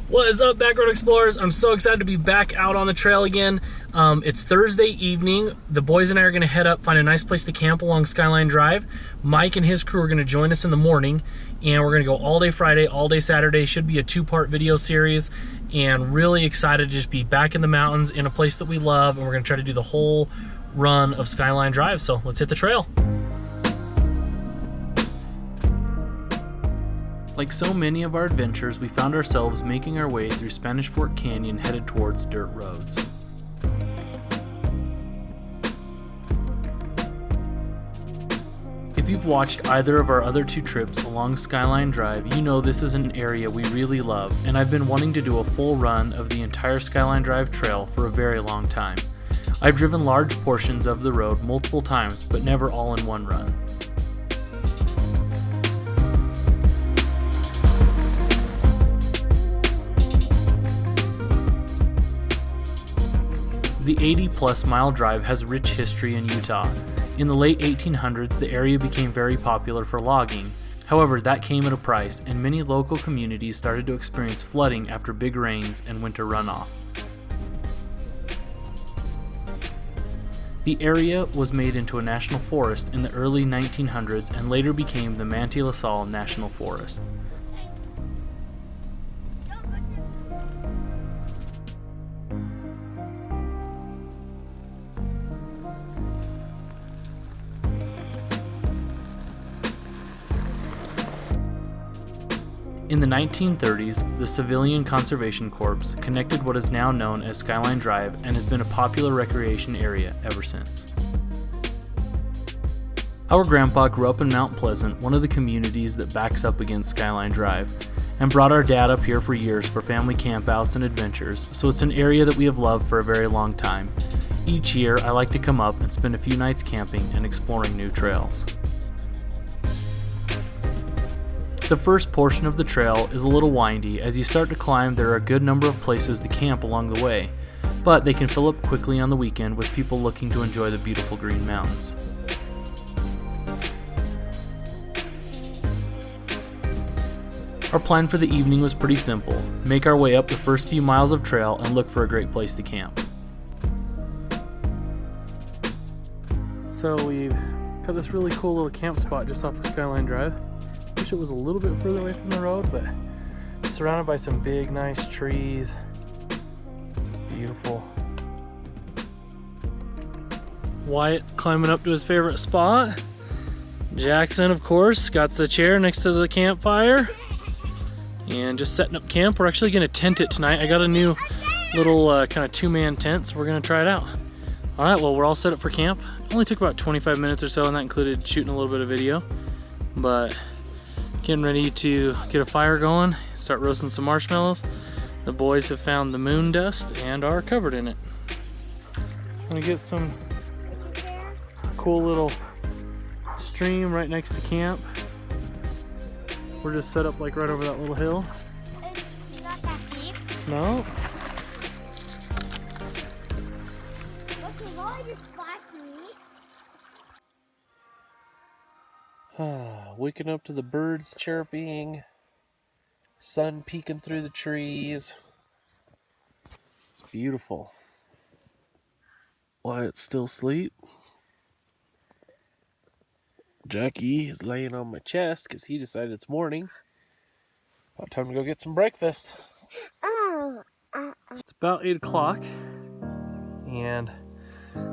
What is up, Backroad Explorers? I'm so excited to be back out on the trail again. It's Thursday evening. The boys and I are going to head up, find a nice place to camp along Skyline Drive. Mike and his crew are going to join us in the morning, and we're going to go all day Friday, all day Saturday. Should be a 2-part video series, and really excited to just be back in the mountains in a place that we love, and we're going to try to do the whole run of Skyline Drive. So let's hit the trail. Like so many of our adventures, we found ourselves making our way through Spanish Fork Canyon headed towards dirt roads. If you've watched either of our other 2 trips along Skyline Drive, you know this is an area we really love, and I've been wanting to do a full run of the entire Skyline Drive trail for a very long time. I've driven large portions of the road multiple times, but never all in one run. The 80-plus mile drive has rich history in Utah. In the late 1800s, the area became very popular for logging. However, that came at a price, and many local communities started to experience flooding after big rains and winter runoff. The area was made into a national forest in the early 1900s and later became the Manti La Sal National Forest. In the 1930s, the Civilian Conservation Corps connected what is now known as Skyline Drive and has been a popular recreation area ever since. Our grandpa grew up in Mount Pleasant, one of the communities that backs up against Skyline Drive, and brought our dad up here for years for family campouts and adventures, so it's an area that we have loved for a very long time. Each year, I like to come up and spend a few nights camping and exploring new trails. The first portion of the trail is a little windy. As you start to climb, there are a good number of places to camp along the way, but they can fill up quickly on the weekend with people looking to enjoy the beautiful green mountains. Our plan for the evening was pretty simple: make our way up the first few miles of trail and look for a great place to camp. So we've got this really cool little camp spot just off of Skyline Drive. Wish it was a little bit further away from the road, but it's surrounded by some big, nice trees. It's just beautiful. Wyatt climbing up to his favorite spot. Jackson, of course, got the chair next to the campfire and just setting up camp. We're actually going to tent it tonight. I got a new little kind of 2-man tent, so we're going to try it out. All right, well, we're all set up for camp. It only took about 25 minutes or so, and that included shooting a little bit of video, but getting ready to get a fire going, start roasting some marshmallows. The boys have found the moon dust and are covered in it. I'm gonna get some cool little stream right next to camp. We're just set up like right over that little hill. It's not that deep? No. Okay, well, I just splashed me. Waking up to the birds chirping, sun peeking through the trees. It's beautiful. Wyatt's still asleep. Jackie is laying on my chest because he decided it's morning. About time to go get some breakfast. It's about 8 o'clock, and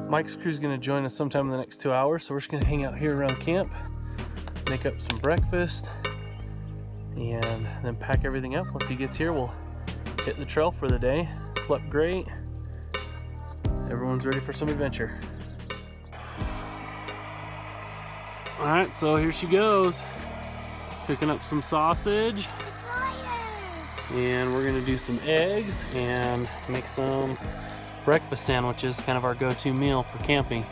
Mike's crew's gonna join us sometime in the next 2 hours, so we're just gonna hang out here around camp, make up some breakfast, and then pack everything up. Once he gets here, we'll hit the trail for the day. Slept great. Everyone's ready for some adventure. All right, so here she goes. Cooking up some sausage. And we're gonna do some eggs and make some breakfast sandwiches, kind of our go-to meal for camping.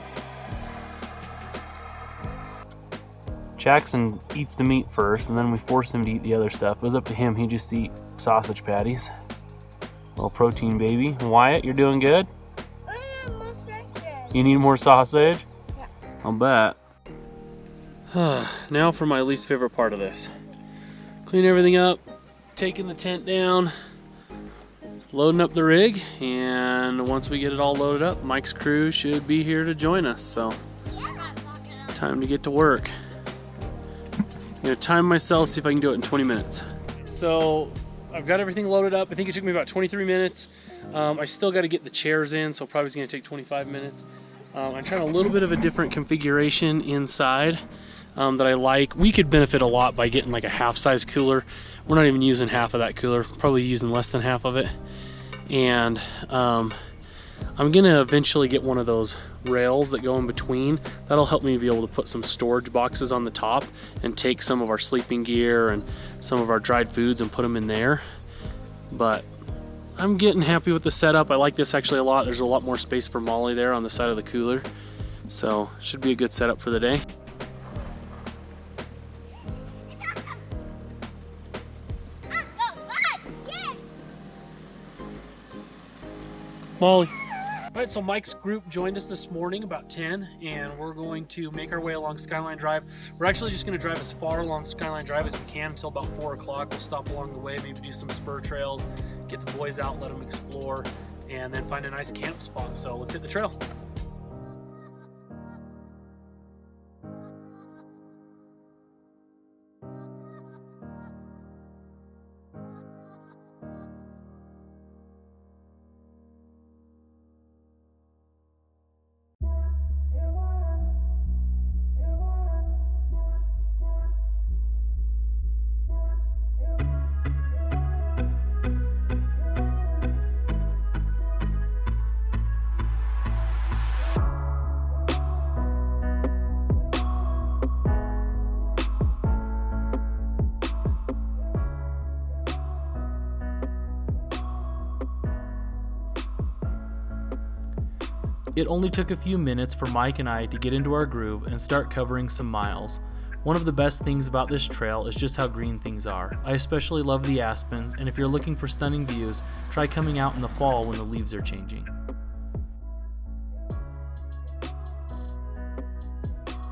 Jackson eats the meat first, and then we force him to eat the other stuff. It was up to him. He just eat sausage patties. Little protein baby. Wyatt, you're doing good? You need more sausage? Yeah. I'll bet. Now for my least favorite part of this. Clean everything up, taking the tent down, loading up the rig, and once we get it all loaded up, Mike's crew should be here to join us. So time to get to work. I'm gonna time myself, see if I can do it in 20 minutes. So I've got everything loaded up. I think it took me about 23 minutes. I still got to get the chairs in, so probably it's gonna take 25 minutes. I'm trying a little bit of a different configuration inside that I like. We could benefit a lot by getting like a half-size cooler. We're not even using half of that cooler, probably using less than half of it. And I'm gonna eventually get one of those rails that go in between. That'll help me be able to put some storage boxes on the top and take some of our sleeping gear and some of our dried foods and put them in there. But I'm getting happy with the setup. I like this actually a lot. There's a lot more space for Molly there on the side of the cooler. So should be a good setup for the day. Molly. All right, so Mike's group joined us this morning about 10, and we're going to make our way along Skyline Drive. We're actually just going to drive as far along Skyline Drive as we can until about 4 o'clock. We'll stop along the way, maybe do some spur trails, get the boys out, let them explore, and then find a nice camp spot. So let's hit the trail. It only took a few minutes for Mike and I to get into our groove and start covering some miles. One of the best things about this trail is just how green things are. I especially love the aspens, and if you're looking for stunning views, try coming out in the fall when the leaves are changing.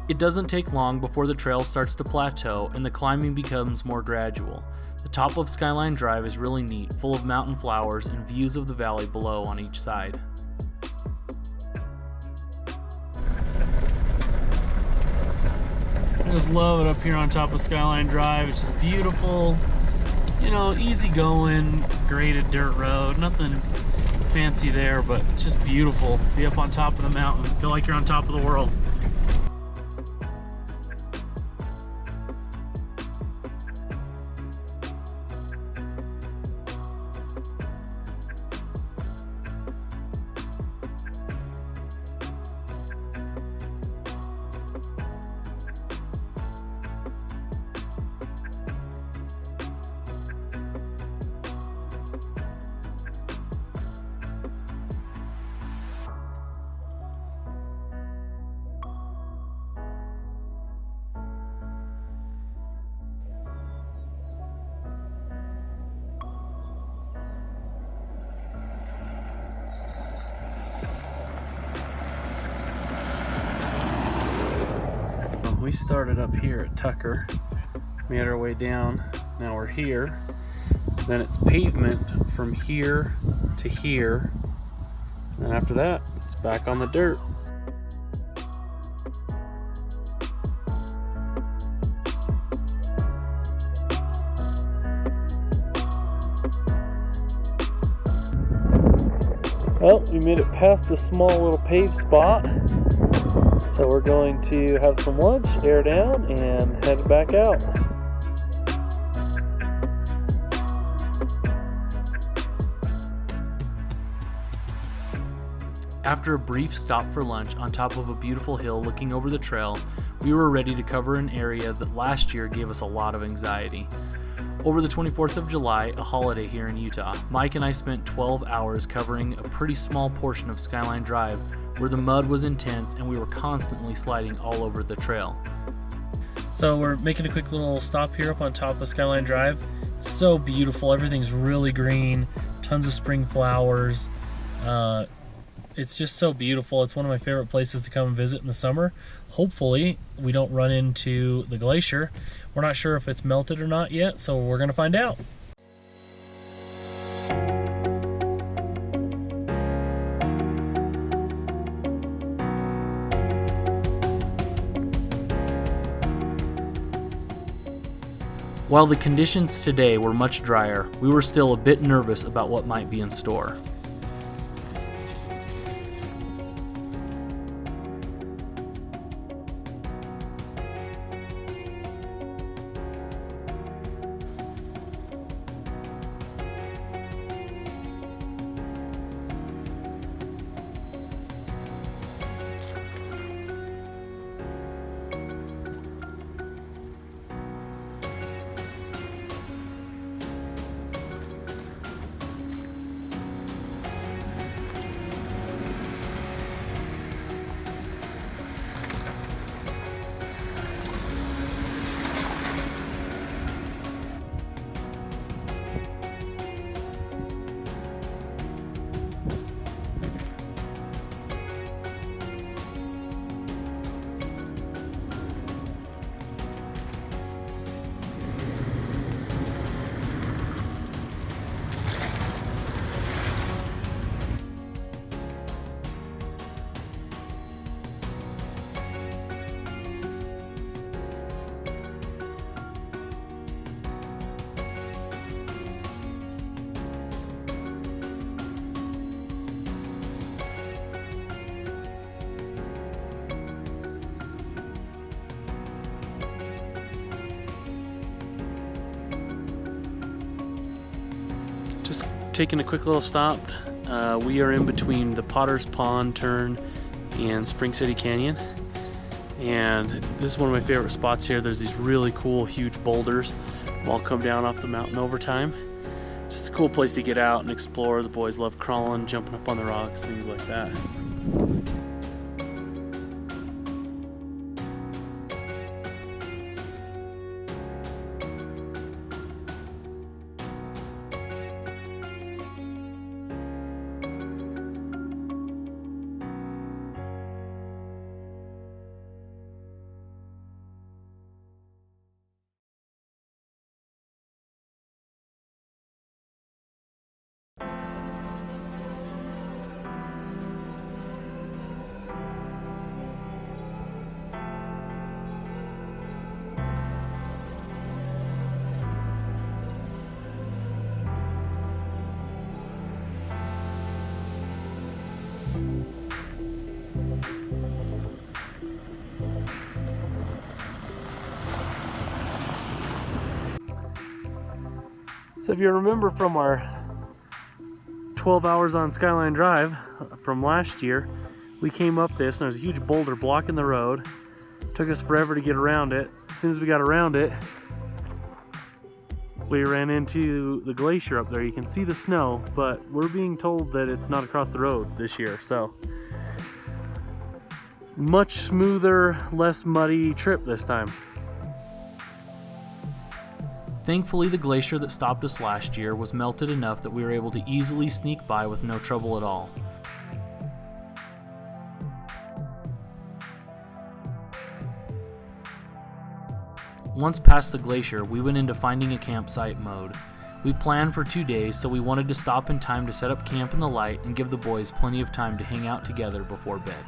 It doesn't take long before the trail starts to plateau and the climbing becomes more gradual. The top of Skyline Drive is really neat, full of mountain flowers and views of the valley below on each side. I just love it up here on top of Skyline Drive. It's just beautiful, you know, easy going, graded dirt road, nothing fancy there, but it's just beautiful. Be up on top of the mountain, feel like you're on top of the world. We started up here at Tucker, made our way down, now we're here, then it's pavement from here to here, and after that it's back on the dirt. Well, we made it past the small little paved spot. So we're going to have some lunch, air down, and head back out. After a brief stop for lunch on top of a beautiful hill looking over the trail, we were ready to cover an area that last year gave us a lot of anxiety. Over the 24th of July, a holiday here in Utah, Mike and I spent 12 hours covering a pretty small portion of Skyline Drive where the mud was intense and we were constantly sliding all over the trail. So we're making a quick little stop here up on top of Skyline Drive. It's so beautiful, everything's really green, tons of spring flowers. It's just so beautiful. It's one of my favorite places to come and visit in the summer. Hopefully we don't run into the glacier. We're not sure if it's melted or not yet, so we're gonna find out. While the conditions today were much drier, we were still a bit nervous about what might be in store. Just taking a quick little stop. We are in between the Potter's Pond turn and Spring City Canyon. And this is one of my favorite spots here. There's these really cool, huge boulders all come down off the mountain over time. Just a cool place to get out and explore. The boys love crawling, jumping up on the rocks, things like that. So if you remember from our 12 hours on Skyline Drive from last year, we came up this and there's a huge boulder blocking the road. Took us forever to get around it. As soon as we got around it, we ran into the glacier up there. You can see the snow, but we're being told that it's not across the road this year. So much smoother, less muddy trip this time. Thankfully, the glacier that stopped us last year was melted enough that we were able to easily sneak by with no trouble at all. Once past the glacier, we went into finding a campsite mode. We planned for 2 days, so we wanted to stop in time to set up camp in the light and give the boys plenty of time to hang out together before bed.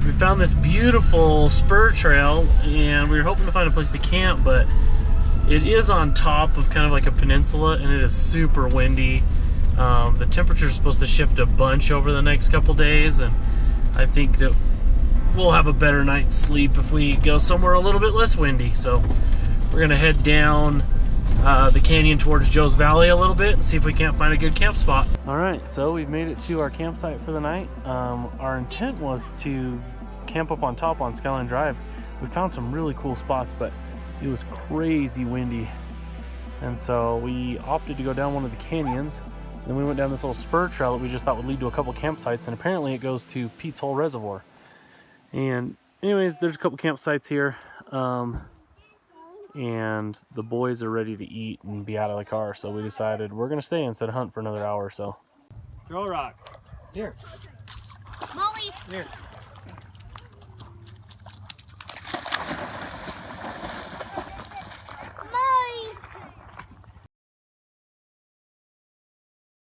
We found this beautiful spur trail and we were hoping to find a place to camp, but it is on top of kind of like a peninsula and it is super windy. The temperature is supposed to shift a bunch over the next couple days, and I think that we'll have a better night's sleep if we go somewhere a little bit less windy. So we're gonna head down the canyon towards Joe's Valley a little bit and see if we can't find a good camp spot. All right, so we've made it to our campsite for the night. Our intent was to camp up on top on Skyline Drive. We found some really cool spots, but it was crazy windy, and so we opted to go down one of the canyons. Then we went down this little spur trail that we just thought would lead to a couple campsites, and apparently it goes to Pete's Hole Reservoir. And anyways, there's a couple campsites here, and the boys are ready to eat and be out of the car, so we decided we're gonna stay instead of hunt for another hour or so. Throw a rock. Here. Molly. Here.